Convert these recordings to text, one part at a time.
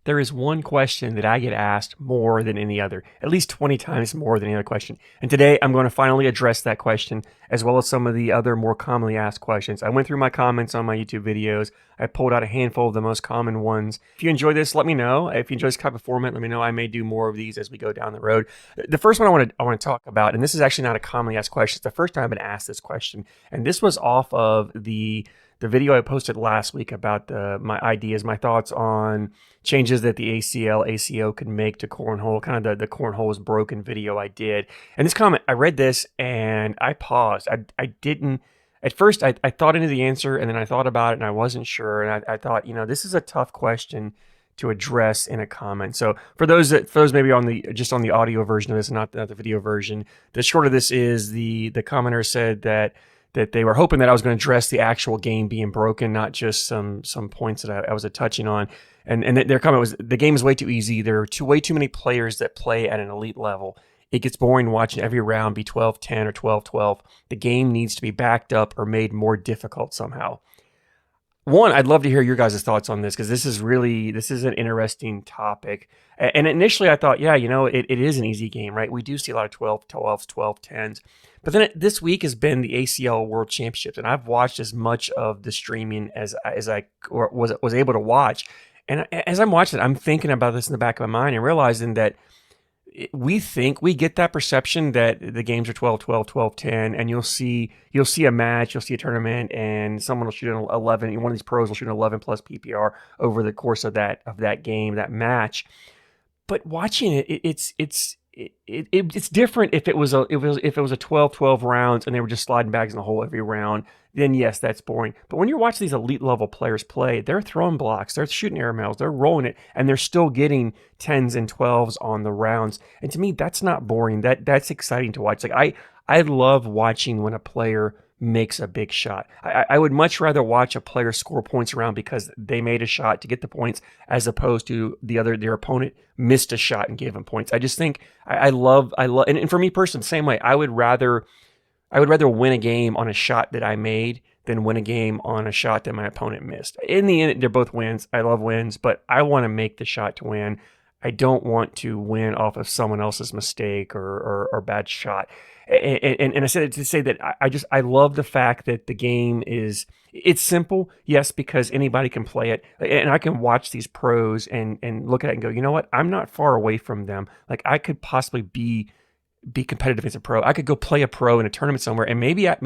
There is one question that I get asked more than any other, at least 20 times more than any other question. And today I'm going to finally address that question, as well as some of the other more commonly asked questions. I went through my comments on my YouTube videos. I pulled out a handful of the most common ones. If you enjoy this, let me know. If you enjoy this type of format, let me know. I may do more of these as we go down the road. The first one I want to talk about, and this is actually not a commonly asked question. It's the first time I've been asked this question, and this was off of the video I posted last week about my ideas, my thoughts on changes that the ACL, ACO could make to cornhole, kind of the cornhole is broken video I did. And this comment, I read this and I paused. I didn't, at first I thought into the answer, and then I thought about it and I wasn't sure. And I thought, this is a tough question to address in a comment. So for those maybe on the audio version of this, not the video version, the short of this is the commenter said that they were hoping that I was going to address the actual game being broken, not just some points that I was touching on. And their comment was, the game is way too easy. There are way too many players that play at an elite level. It gets boring watching every round be 12-10 or 12-12. The game needs to be backed up or made more difficult somehow. One, I'd love to hear your guys' thoughts on this, because this is an interesting topic. And initially I thought, yeah, it is an easy game, right? We do see a lot of 12-12s, 12-10s. But then this week has been the ACL World Championships, and I've watched as much of the streaming as I was able to watch. And as I'm watching it, I'm thinking about this in the back of my mind and realizing that we get that perception that the games are 12-12, 12-10, and you'll see a match, you'll see a tournament, and someone will shoot an 11. One of these pros will shoot an 11 plus PPR over the course of that game, that match. But watching it, it's different if it was a 12-12 rounds and they were just sliding bags in the hole every round. Then yes, that's boring. But when you're watching these elite level players play, they're throwing blocks, they're shooting air mails, they're rolling it, and they're still getting 10s and 12s on the rounds. And to me, that's not boring. That's exciting to watch. Like I love watching when a player makes a big shot. I would much rather watch a player score points around because they made a shot to get the points, as opposed to their opponent missed a shot and gave them points. I just think I love, and for me personally, the same way. I would rather win a game on a shot that I made than win a game on a shot that my opponent missed. In the end, they're both wins. I love wins, but I want to make the shot to win. I don't want to win off of someone else's mistake or bad shot. And I said it to say that I love the fact that the game it's simple, yes, because anybody can play it, and I can watch these pros and look at it and go, you know what, I'm not far away from them. Like, I could possibly be competitive as a pro. I could go play a pro in a tournament somewhere, and maybe on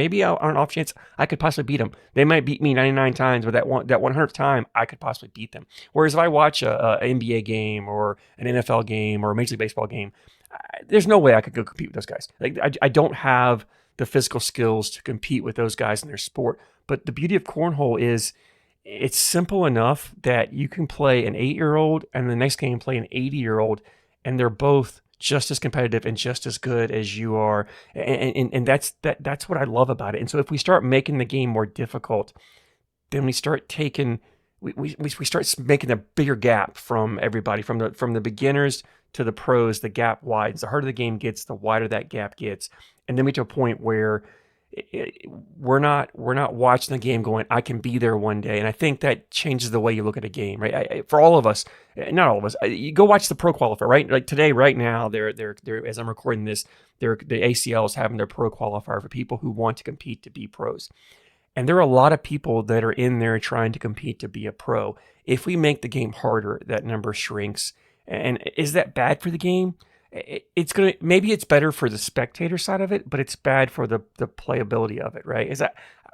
an off chance I could possibly beat them. They might beat me 99 times, but that 100th time I could possibly beat them. Whereas if I watch a NBA game or an NFL game or a Major League Baseball game, there's no way I could go compete with those guys. Like, I don't have the physical skills to compete with those guys in their sport. But the beauty of cornhole is it's simple enough that you can play an 8-year-old and the next game play an 80-year-old, and they're both just as competitive and just as good as you are. And that's what I love about it. And so if we start making the game more difficult, then we start start making a bigger gap from everybody, from the beginners to the pros. The gap widens. The harder the game gets, the wider that gap gets. And then we get to a point where we're not watching the game going, I can be there one day. And I think that changes the way you look at a game, right? For all of us, not all of us, you go watch the pro qualifier, right? Like today, right now, they're as I'm recording this, the ACL is having their pro qualifier for people who want to compete to be pros. And there are a lot of people that are in there trying to compete to be a pro. If we make the game harder, that number shrinks. And is that bad for the game? Maybe it's better for the spectator side of it, but it's bad for the playability of it, right?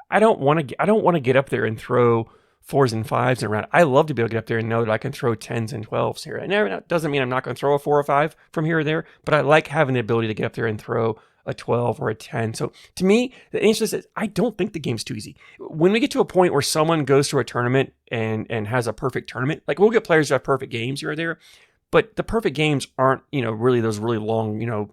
I don't want to get up there and throw 4s and 5s around. I love to be able to get up there and know that I can throw 10s and 12s here. And that doesn't mean I'm not going to throw a 4 or 5 from here or there, but I like having the ability to get up there and throw a 12 or a 10. So to me, the answer is I don't think the game's too easy. When we get to a point where someone goes through a tournament and has a perfect tournament, like we'll get players who have perfect games here or there, but the perfect games aren't, really those really long,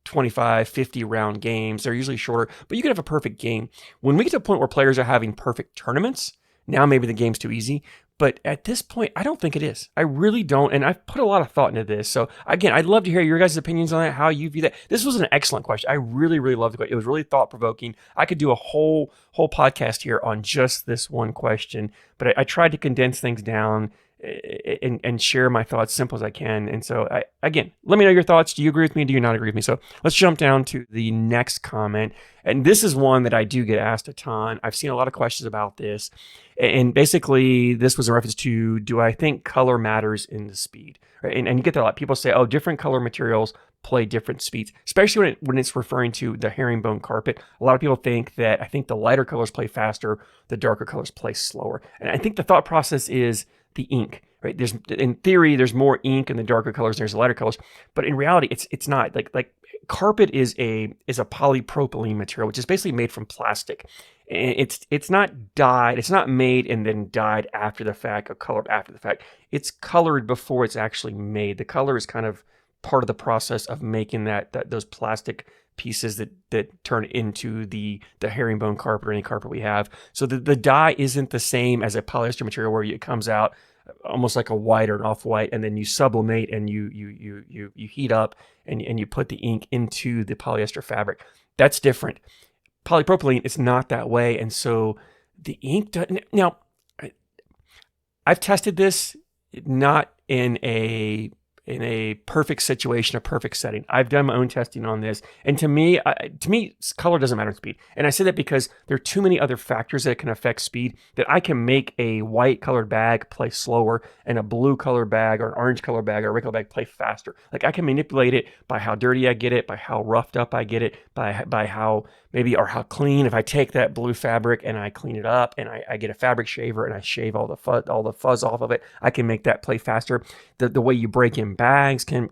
25, 50 round games. They're usually shorter, but you can have a perfect game. When we get to a point where players are having perfect tournaments, now maybe the game's too easy. But at this point, I don't think it is. I really don't. And I've put a lot of thought into this. So again, I'd love to hear your guys' opinions on that, how you view that. This was an excellent question. I really, really loved it. It was really thought-provoking. I could do a whole podcast here on just this one question, but I tried to condense things down and share my thoughts simple as I can. And so, again, let me know your thoughts. Do you agree with me? Do you not agree with me? So let's jump down to the next comment. And this is one that I do get asked a ton. I've seen a lot of questions about this. And basically, this was in reference to, do I think color matters in the speed? Right? And you get that a lot. People say, oh, different color materials play different speeds, especially when it's referring to the herringbone carpet. A lot of people think that, I think the lighter colors play faster, the darker colors play slower. And I think the thought process is the ink, right? There's, in theory, there's more ink in the darker colors than there's the lighter colors, but in reality, it's not. Like carpet is a polypropylene material, which is basically made from plastic. It's not dyed. It's not made and then dyed after the fact or colored after the fact. It's colored before it's actually made. The color is kind of part of the process of making those plastic pieces that turn into the herringbone carpet or any carpet we have. So the dye isn't the same as a polyester material where it comes out almost like a white or an off-white, and then you sublimate and you heat up and you put the ink into the polyester fabric. That's different. Polypropylene, it's not that way, and so the ink doesn't. Now, I've tested this not in a perfect situation, a perfect setting. I've done my own testing on this, and to me, color doesn't matter in speed. And I say that because there are too many other factors that can affect speed that I can make a white colored bag play slower and a blue colored bag or an orange colored bag or a red colored bag play faster. Like I can manipulate it by how dirty I get it, by how roughed up I get it, by how maybe or how clean. If I take that blue fabric and I clean it up and I get a fabric shaver and I shave all the fuzz off of it, I can make that play faster. The way you break in bags can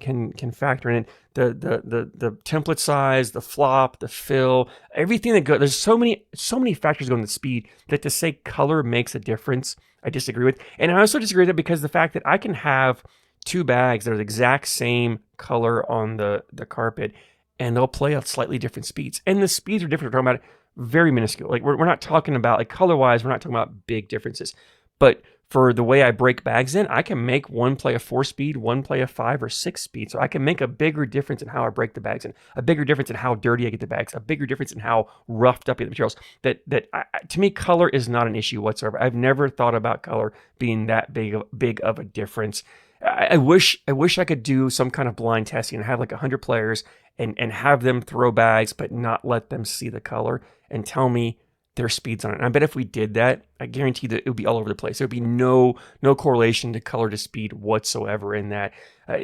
factor in it. The template size, the flop, the fill, everything that goes. There's so many factors going to speed that to say color makes a difference, I disagree with. And I also disagree with that because the fact that I can have two bags that are the exact same color on the carpet, and they'll play at slightly different speeds. And the speeds are different. We're talking about very minuscule. Like we're not talking about, like color-wise, we're not talking about big differences. But for the way I break bags in, I can make one play a 4-speed, one play a 5 or 6-speed. So I can make a bigger difference in how I break the bags in, a bigger difference in how dirty I get the bags, a bigger difference in how roughed up I get the materials. To me, color is not an issue whatsoever. I've never thought about color being that big of a difference. I wish I could do some kind of blind testing and have like 100 players and have them throw bags, but not let them see the color and tell me their speeds on it. And I bet if we did that, I guarantee that it would be all over the place. There would be no correlation to color to speed whatsoever in that.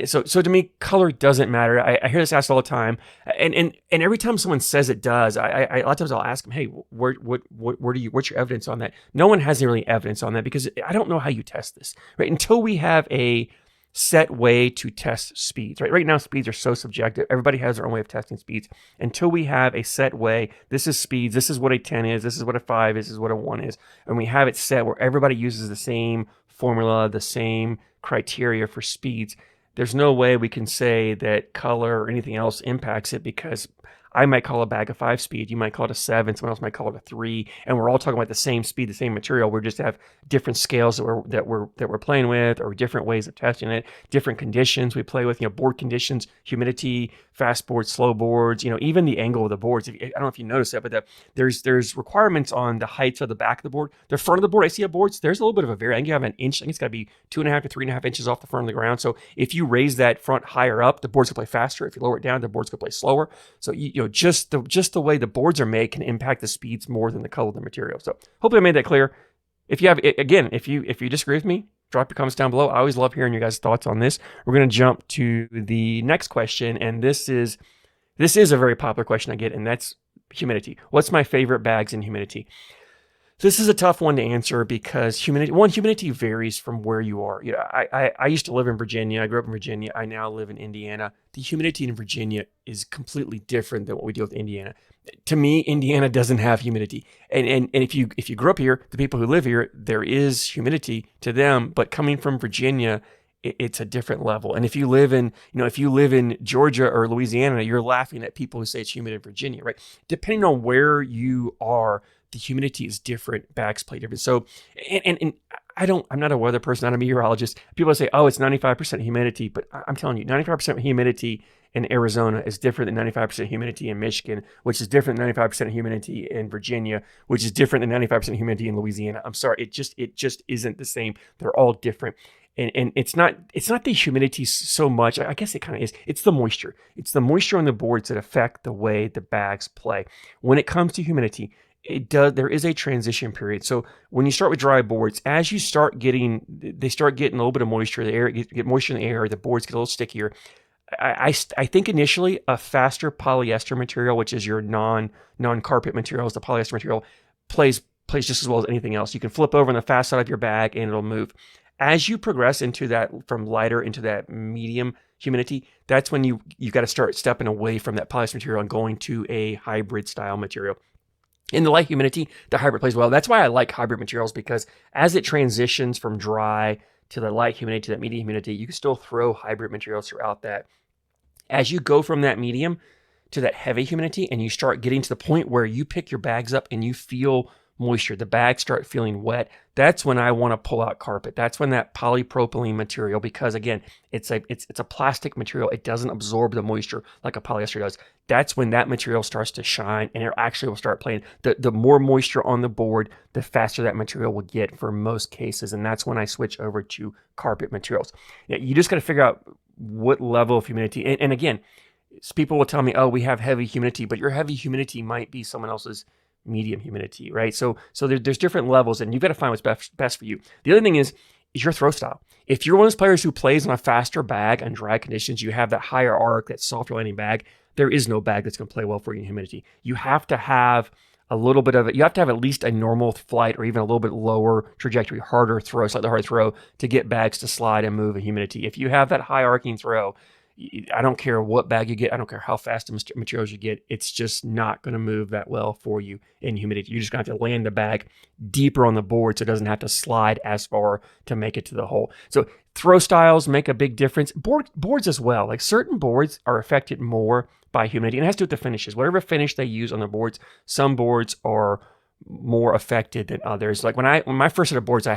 So to me, color doesn't matter. I hear this asked all the time, and every time someone says it does, I a lot of times I'll ask them, hey, what's your evidence on that? No one has any really evidence on that because I don't know how you test this, right? Until we have a set way to test speeds, right? Right now, speeds are so subjective. Everybody has their own way of testing speeds. Until we have a set way, this is speeds, this is what a 10 is, this is what a 5 is, this is what a 1 is, and we have it set where everybody uses the same formula, the same criteria for speeds, there's no way we can say that color or anything else impacts it because I might call a bag a 5-speed, you might call it a 7, someone else might call it a 3, and we're all talking about the same speed, the same material. We just have different scales that we're playing with, or different ways of testing it, different conditions we play with, board conditions, humidity, fast boards, slow boards, even the angle of the boards. I don't know if you noticed that, but there's requirements on the heights of the back of the board. The front of the board, I see boards, there's a little bit of a variance. I think you have an inch, I think it's got to be 2.5 to 3.5 inches off the front of the ground. So if you raise that front higher up, the board's gonna play faster. If you lower it down, the board's gonna play slower. So just the way the boards are made can impact the speeds more than the color of the material. So hopefully I made that clear. If you have, again, if you disagree with me, drop your comments down below. I always love hearing your guys' thoughts on this. We're going to jump to the next question, and this is a very popular question I get, and that's humidity. What's my favorite bags in humidity? This is a tough one to answer because humidity varies from where you are. I used to live in Virginia. I grew up in Virginia. I now live in Indiana. The humidity in Virginia is completely different than what we deal with in Indiana. To me, Indiana doesn't have humidity. And if you grew up here, the people who live here, there is humidity to them. But coming from Virginia, it's a different level. And if you live in Georgia or Louisiana, you're laughing at people who say it's humid in Virginia, right? Depending on where you are, the humidity is different, bags play different. So, and I'm not a weather person, not a meteorologist. People say, oh, it's 95% humidity, but I'm telling you, 95% humidity in Arizona is different than 95% humidity in Michigan, which is different than 95% humidity in Virginia, which is different than 95% humidity in Louisiana. I'm sorry, it just isn't the same. They're all different. And it's not the humidity so much. I guess it kind of is. It's the moisture. It's the moisture on the boards that affect the way the bags play. When it comes to humidity, there is a transition period. So when you start with dry boards, as you start getting, they start getting a little bit of moisture, the air get moisture in the air, the boards get a little stickier. I think initially a faster polyester material, which is your non-carpet materials, the polyester material plays just as well as anything else. You can flip over on the fast side of your bag and it'll move. As you progress into that, from lighter into that medium humidity, that's when you've got to start stepping away from that polyester material and going to a hybrid style material. In the light humidity, the hybrid plays well. That's why I like hybrid materials, because as it transitions from dry to the light humidity to that medium humidity, you can still throw hybrid materials throughout that. As you go from that medium to that heavy humidity and you start getting to the point where you pick your bags up and you feel moisture, the bags start feeling wet, that's when I want to pull out carpet. That's when that polypropylene material, because again, it's a plastic material. It doesn't absorb the moisture like a polyester does. That's when that material starts to shine and it actually will start playing. The more moisture on the board, the faster that material will get for most cases. And that's when I switch over to carpet materials. You just got to figure out what level of humidity. And again, people will tell me, oh, we have heavy humidity, but your heavy humidity might be someone else's medium humidity, right? So there's different levels, and you've got to find what's best for you. The other thing is your throw style. If you're one of those players who plays on a faster bag on dry conditions, you have that higher arc, that softer landing bag, there is no bag that's going to play well for you in humidity. You have to have a little bit of it. You have to have at least a normal flight or even a little bit lower trajectory, harder throw, slightly harder throw to get bags to slide and move in humidity. If you have that high arcing throw, I don't care what bag you get. I don't care how fast the materials you get. It's just not going to move that well for you in humidity. You're just going to have to land the bag deeper on the board so it doesn't have to slide as far to make it to the hole. So throw styles make a big difference. Boards as well. Like certain boards are affected more by humidity, and it has to do with the finishes. Whatever finish they use on the boards, some boards are more affected than others. Like when my first set of boards I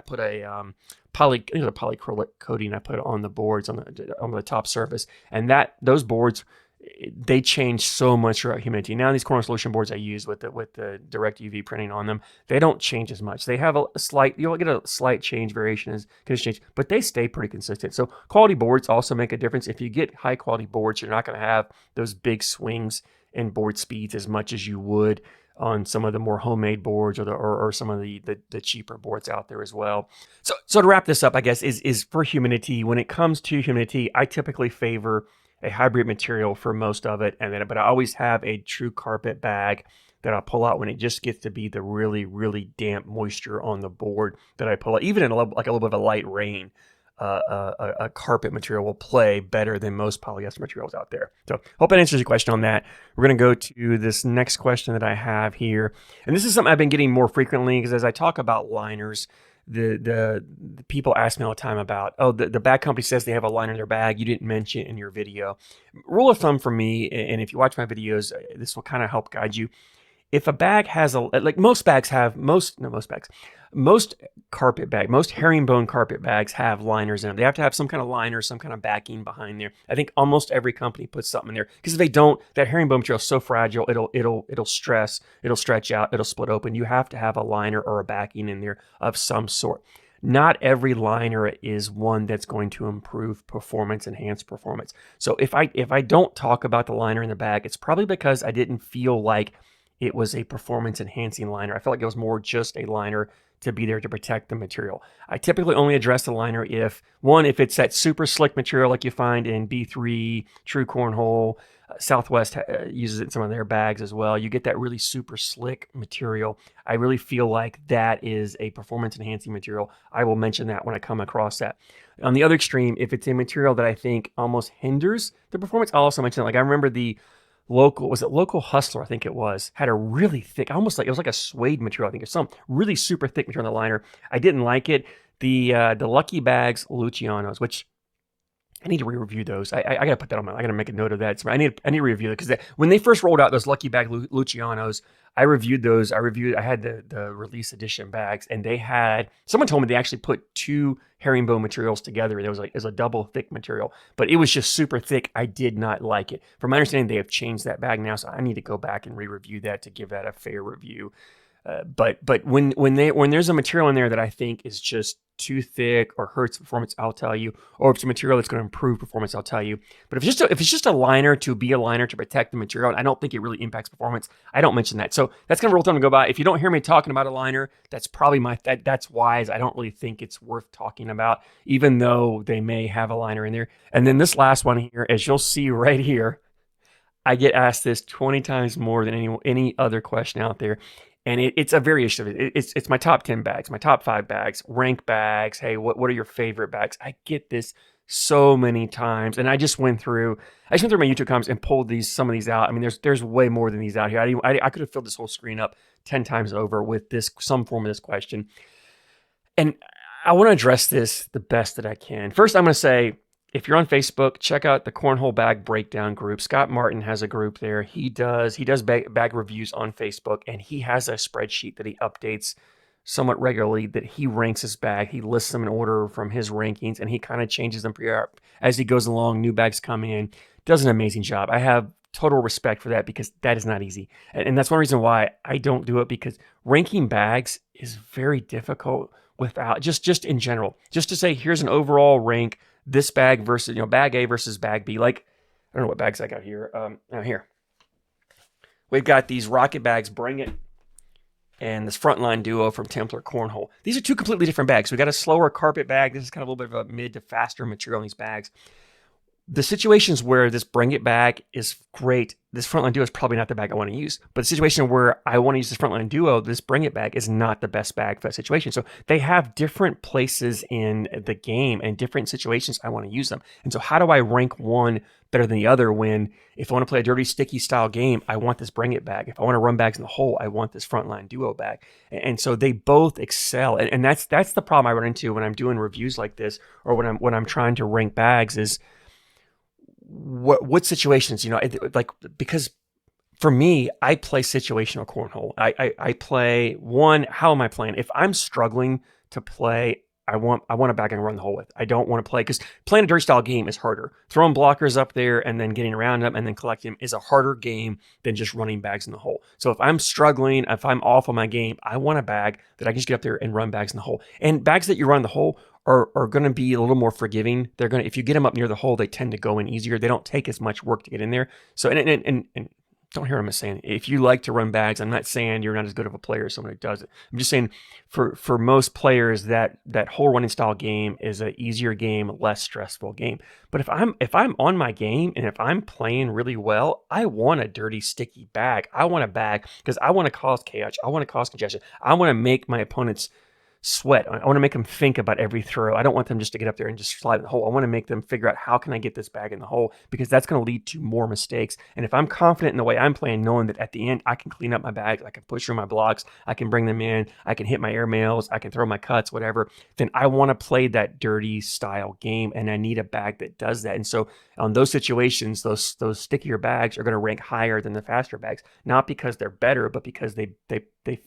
put a polyacrylic coating I put on the boards on the top surface, and those boards, they change so much throughout humidity. Now these Cornell Solution boards I use with the direct UV printing on them, they don't change as much. They have you'll get a slight change variation as conditions change, but they stay pretty consistent. So quality boards also make a difference. If you get high quality boards, you're not going to have those big swings in board speeds as much as you would on some of the more homemade boards or some of the cheaper boards out there as well. So to wrap this up, I guess, is for humidity. When it comes to humidity, I typically favor a hybrid material for most of it, but I always have a true carpet bag that I pull out when it just gets to be the really, really damp moisture on the board that I pull out. Even in a little bit of a light rain, a carpet material will play better than most polyester materials out there. So hope that answers your question on that. We're going to go to this next question that I have here. And this is something I've been getting more frequently, because as I talk about liners, the people ask me all the time about, oh, the bag company says they have a liner in their bag. You didn't mention it in your video. Rule of thumb for me, and if you watch my videos, this will kind of help guide you. If a bag has most herringbone carpet bags have liners in them. They have to have some kind of liner, some kind of backing behind there. I think almost every company puts something in there, because if they don't, that herringbone material is so fragile, it'll stress, it'll stretch out, it'll split open. You have to have a liner or a backing in there of some sort. Not every liner is one that's going to improve performance, enhance performance. So if I don't talk about the liner in the bag, it's probably because I didn't feel like it was a performance enhancing liner. I felt like it was more just a liner to be there to protect the material. I typically only address the liner if it's that super slick material like you find in B3, True Cornhole, Southwest uses it in some of their bags as well. You get that really super slick material. I really feel like that is a performance enhancing material. I will mention that when I come across that. On the other extreme, if it's a material that I think almost hinders the performance, I'll also mention it. Like I remember the Local Hustler, I think it was, had a really thick, it was like a suede material, I think, or some really super thick material on the liner. I didn't like it. The Lucky Bags Lucianos, which I need to re-review those. I got to put that on I got to make a note of that. So I need to review it, because when they first rolled out those Lucky Bag Lucianos, I reviewed those. I had the release edition bags, and someone told me they actually put two herringbone materials together. It was a double thick material, but it was just super thick. I did not like it. From my understanding, they have changed that bag now, so I need to go back and re-review that to give that a fair review. But when there's a material in there that I think is just too thick or hurts performance, I'll tell you. Or if it's a material that's going to improve performance, I'll tell you. But if it's just a liner to be a liner to protect the material, and I don't think it really impacts performance, I don't mention that. So that's kind of rule of thumb to go by. If you don't hear me talking about a liner, that's probably that's wise. I don't really think it's worth talking about, even though they may have a liner in there. And then this last one here, as you'll see right here, I get asked this 20 times more than any other question out there. And it's a variation of it. It's my top 10 bags, my top 5 bags, rank bags. Hey, what are your favorite bags? I get this so many times. And I just went through my YouTube comments and pulled some of these out. I mean, there's way more than these out here. I could have filled this whole screen up 10 times over with some form of this question. And I want to address this the best that I can. First, I'm going to say, if you're on Facebook, check out the Cornhole Bag Breakdown group. Scott Martin has a group there. He does bag reviews on Facebook, and he has a spreadsheet that he updates somewhat regularly that he ranks his bag. He lists them in order from his rankings, and he kind of changes them as he goes along. New bags come in. Does an amazing job. I have total respect for that because that is not easy. And that's one reason why I don't do it, because ranking bags is very difficult without just in general. Just to say, here's an overall rank, this bag versus, bag A versus bag B. Like, I don't know what bags I got here. Now here, we've got these Rocket bags, Bring It, and this Frontline Duo from Templar Cornhole. These are two completely different bags. We got a slower carpet bag. This is kind of a little bit of a mid to faster material in these bags. The situations where this Bring It bag is great, this Frontline Duo is probably not the bag I want to use. But the situation where I want to use this Frontline Duo, this Bring It bag is not the best bag for that situation. So they have different places in the game and different situations I want to use them. And so how do I rank one better than the other when, if I want to play a dirty, sticky style game, I want this Bring It bag. If I want to run bags in the hole, I want this Frontline Duo bag. And so they both excel. And that's the problem I run into when I'm doing reviews like this, or when I'm trying to rank bags is, what situations, because for me, I play situational cornhole. I play how am I playing? If I'm struggling to play, I want a bag I can run the hole with. I don't want to play, because playing a dirty style game is harder. Throwing blockers up there and then getting around them and then collecting them is a harder game than just running bags in the hole. So if I'm struggling, if I'm off on my game, I want a bag that I can just get up there and run bags in the hole. And bags that you run in the hole are going to be a little more forgiving. They're going to, if you get them up near the hole, they tend to go in easier. They don't take as much work to get in there. So, and don't hear what I'm saying. If you like to run bags, I'm not saying you're not as good of a player as someone who does it. I'm just saying for most players, that hole running style game is an easier game, less stressful game. But if I'm on my game and if I'm playing really well, I want a dirty, sticky bag. I want a bag because I want to cause chaos. I want to cause congestion. I want to make my opponents sweat. I want to make them think about every throw. I don't want them just to get up there and just slide in the hole. I want to make them figure out, how can I get this bag in the hole, because that's going to lead to more mistakes. And if I'm confident in the way I'm playing, knowing that at the end I can clean up my bags, I can push through my blocks, I can bring them in, I can hit my air mails, I can throw my cuts, whatever, then I want to play that dirty style game, and I need a bag that does that. And so on those situations, those stickier bags are going to rank higher than the faster bags, not because they're better, but because they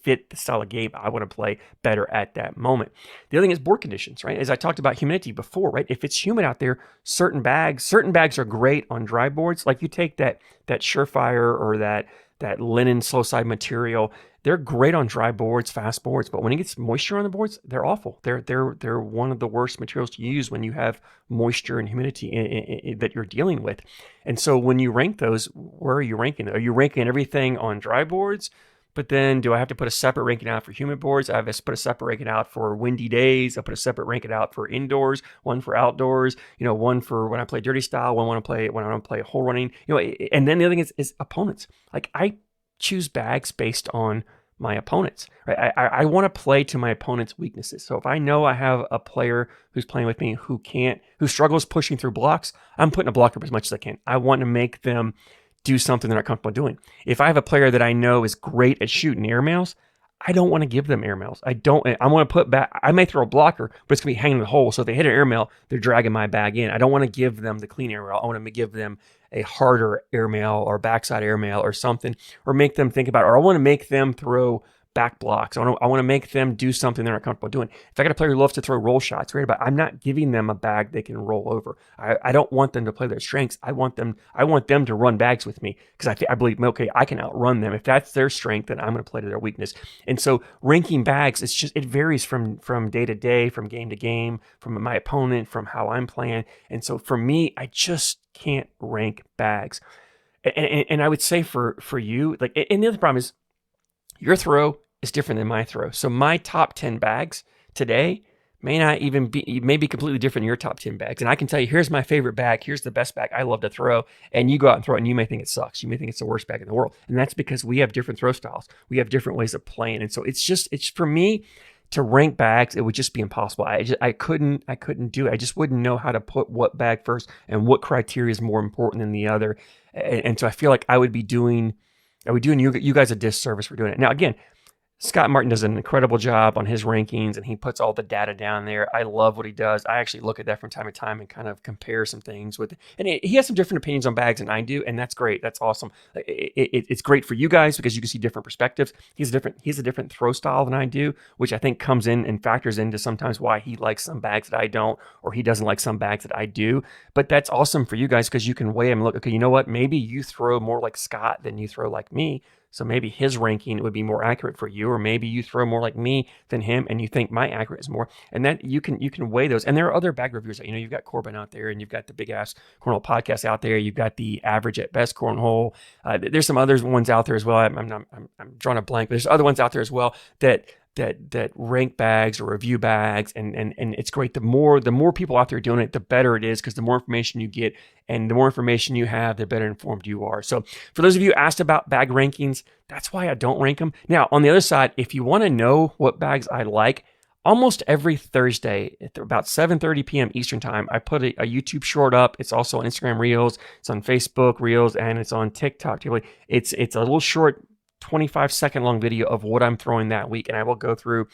fit the style of game I want to play better at that moment. The other thing is board conditions, right? As I talked about humidity before, right? If it's humid out there, certain bags are great on dry boards. Like you take that Surefire or that linen slow side material, they're great on dry boards, fast boards, but when it gets moisture on the boards, they're awful. They're one of the worst materials to use when you have moisture and humidity that you're dealing with. And so when you rank those, where are you ranking? Are you ranking everything on dry boards? But then do I have to put a separate ranking out for humid boards? I have to put a separate ranking out for windy days. I put a separate ranking out for indoors, one for outdoors, one for when I play dirty style, when I want to play hole running, and then the other thing is opponents. Like, I choose bags based on my opponents, right? I want to play to my opponent's weaknesses. So if I know I have a player who's playing with me who struggles pushing through blocks, I'm putting a blocker up as much as I can. I want to make them do something they're not comfortable doing. If I have a player that I know is great at shooting airmails, I don't want to give them airmails. I want to put back, I may throw a blocker, but it's going to be hanging in the hole. So if they hit an airmail, they're dragging my bag in. I don't want to give them the clean airmail. I want to give them a harder airmail or backside airmail or something, or make them think about it. Or I want to make them throw back blocks. I want to make them do something they're not comfortable doing. If I got a player who loves to throw roll shots, right? But I'm not giving them a bag they can roll over. I don't want them to play their strengths. I want them to run bags with me because I believe, okay, I can outrun them. If that's their strength, then I'm going to play to their weakness. And so ranking bags, it varies from day to day, from game to game, from my opponent, from how I'm playing. And so for me, I just can't rank bags. And I would say for you, like, and the other problem is your throw is different than my throw. So my top 10 bags today may be completely different than your top 10 bags. And I can tell you, here's my favorite bag. Here's the best bag I love to throw. And you go out and throw it and you may think it sucks. You may think it's the worst bag in the world. And that's because we have different throw styles. We have different ways of playing. And so it's for me to rank bags, it would just be impossible. I couldn't do it. I just wouldn't know how to put what bag first and what criteria is more important than the other. And so I feel like I would be doing you guys a disservice for doing it. Now, again, Scott Martin does an incredible job on his rankings, and he puts all the data down there. I love what he does. I actually look at that from time to time and kind of compare some things with, and he has some different opinions on bags than I do, and that's great. That's awesome. It's great for you guys because you can see different perspectives. He has a different throw style than I do, which I think comes in and factors into sometimes why he likes some bags that I don't, or he doesn't like some bags that I do. But that's awesome for you guys because you can weigh them and look, okay, you know what? Maybe you throw more like Scott than you throw like me. So maybe his ranking would be more accurate for you, or maybe you throw more like me than him, and you think my accurate is more. And that you can weigh those. And there are other bag reviewers. You've got Corbin out there, and you've got the Big Ass Cornhole podcast out there. You've got the Average at Best Cornhole. There's some other ones out there as well. I'm drawing a blank, but there's other ones out there as well that rank bags or review bags, and it's great. The more people out there doing it, the better it is, because the more information you get and the more information you have, the better informed you are. So for those of you asked about bag rankings, that's why I don't rank them. Now, on the other side, if you want to know what bags I like, almost every Thursday at about 7:30 p.m. Eastern time, I put a YouTube short up. It's also on Instagram Reels, it's on Facebook Reels, and it's on TikTok. It's a little short 25-second long video of what I'm throwing that week, and I will go through,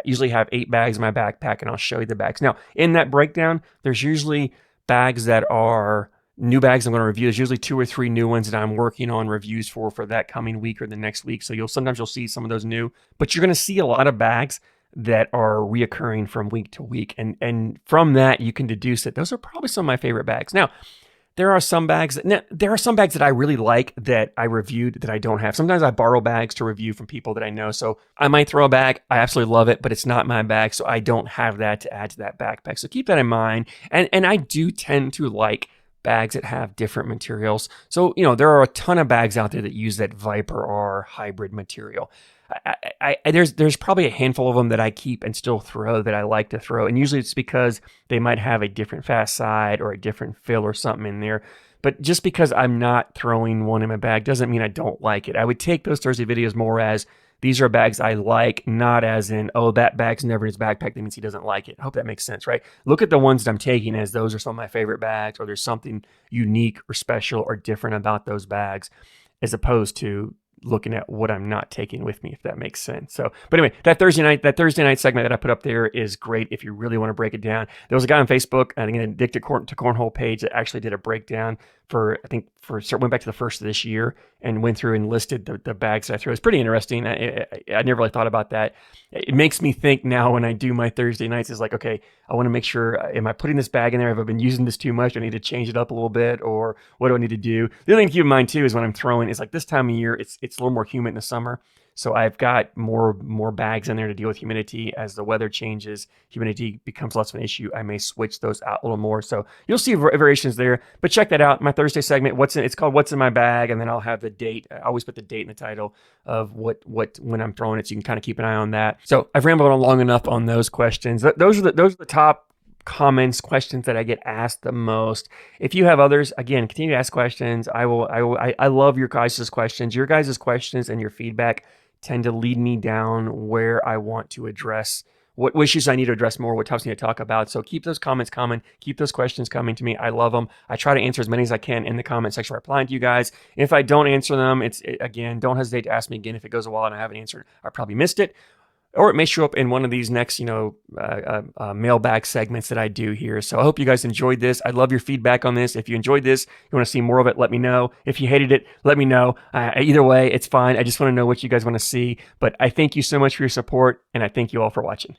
usually have 8 bags in my backpack, and I'll show you the bags. Now, in that breakdown, there's usually bags that are new bags I'm going to review. There's usually 2 or 3 new ones that I'm working on reviews for that coming week or the next week. So sometimes you'll see some of those new, but you're going to see a lot of bags that are reoccurring from week to week. And from that, you can deduce that those are probably some of my favorite bags. Now, there are some bags that I really like that I reviewed that I don't have. Sometimes I borrow bags to review from people that I know. So I might throw a bag. I absolutely love it, but it's not my bag. So I don't have that to add to that backpack. So keep that in mind. And I do tend to like bags that have different materials. So, there are a ton of bags out there that use that Viper R hybrid material. There's probably a handful of them that I keep and still throw that I like to throw. And usually it's because they might have a different fast side or a different fill or something in there. But just because I'm not throwing one in my bag doesn't mean I don't like it. I would take those Thursday videos more as these are bags I like, not as in, oh, that bag's never in his backpack. That means he doesn't like it. I hope that makes sense, right? Look at the ones that I'm taking as those are some of my favorite bags, or there's something unique or special or different about those bags, as opposed to looking at what I'm not taking with me, if that makes sense. So, but anyway, that Thursday night segment that I put up there is great if you really want to break it down. There was a guy on Facebook, I think an Addicted to Cornhole page, that actually did a breakdown went back to the first of this year and went through and listed the bags that I threw. It's pretty interesting. I never really thought about that. It makes me think now when I do my Thursday nights, is like, okay, I want to make sure, am I putting this bag in there? Have I been using this too much? Do I need to change it up a little bit, or what do I need to do? The other thing to keep in mind too is when I'm throwing, is like this time of year, it's a little more humid in the summer. So I've got more bags in there to deal with humidity. As the weather changes, humidity becomes less of an issue. I may switch those out a little more. So you'll see variations there. But check that out. My Thursday segment, it's called What's in My Bag, and then I'll have the date. I always put the date in the title of when I'm throwing it, so you can kind of keep an eye on that. So I've rambled on long enough on those questions. Those are the top comments, questions that I get asked the most. If you have others, again, continue to ask questions. I love your guys' questions. Your guys' questions and your feedback tend to lead me down where I want to address, what issues I need to address more, what topics I need to talk about. So keep those comments coming. Keep those questions coming to me. I love them. I try to answer as many as I can in the comment section, replying to you guys. If I don't answer them, again, don't hesitate to ask me again. If it goes a while and I haven't answered, I probably missed it. or it may show up in one of these next, mailbag segments that I do here. So I hope you guys enjoyed this. I love your feedback on this. If you enjoyed this, you want to see more of it, let me know. If you hated it, let me know. Either way, it's fine. I just want to know what you guys want to see. But I thank you so much for your support, and I thank you all for watching.